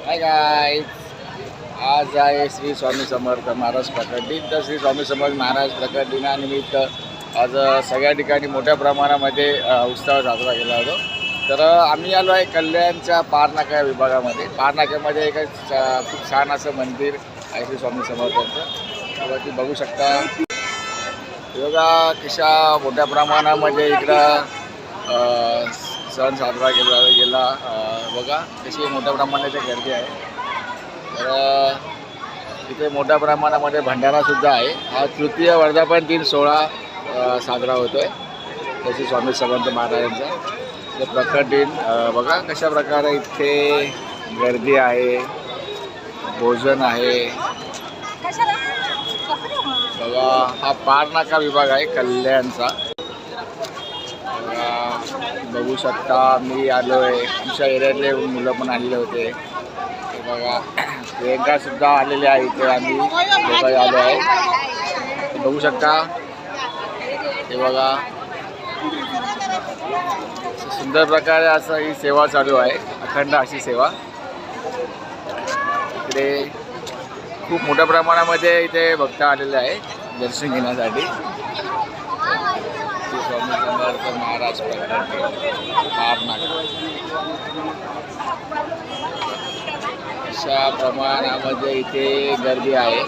Hi guys, आज आहे श्री स्वामी समर्थ महाराज प्रकट दिन. तर श्री स्वामी समर्थ महाराज प्रकट दिनानिमित्त आज सगळ्या ठिकाणी मोठ्या प्रमाणामध्ये उत्सव साजरा केला जातो. तर आम्ही आलो आहे कल्याणच्या पारनाका विभागामध्ये. पारनाक्यामध्ये एक खूप छान असं मंदिर आहे श्री स्वामी समर्थांचं. तर ती बघू शकता. बघा कशा मोठ्या प्रमाणामध्ये इकडं सण साजरा केला गेला. बघा कशी मोठ्या प्रमाणाची गर्दी आहे. तर इथे मोठ्या प्रमाणामध्ये भंडारासुद्धा आहे. हा तृतीय वर्धापन दिन सोहळा साजरा होतो आहे तसे स्वामी समर्थ महाराजांचा. ते प्रकट दिन बघा कशा प्रकारे इथे गर्दी आहे, भोजन आहे. बघा हा पारनाका विभाग आहे कल्याणचा. बघू शकता मी आलो आहे. आमच्या एरियातले मुलं पण आलेले होते. हे बघा प्रियंकासुद्धा आलेले आहे. इथे आम्ही लोक आलो आहे. बघू शकता. हे बघा सुंदर प्रकारे असं ही सेवा चालू आहे, अखंड अशी सेवा. इकडे खूप मोठ्या प्रमाणामध्ये इथे भक्त आलेले आहे दर्शन घेण्यासाठी. स्वामी समर्थ महाराज अशा प्रमाणामध्ये इथे गर्दी आहे.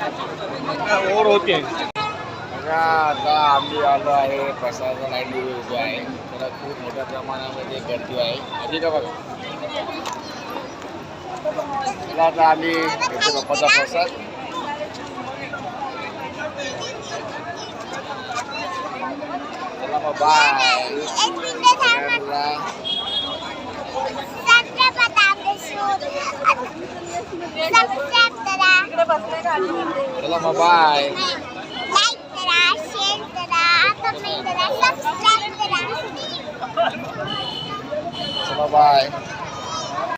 बघा आता आम्ही आलो आहे प्रसाद लाईन उभे आहे. तर खूप मोठ्या प्रमाणामध्ये गर्दी आहे. आधी का बघा आता आम्ही इथे बाप्पाचा प्रसाद. चला मग बाय. चला मग बाय. चला बाय.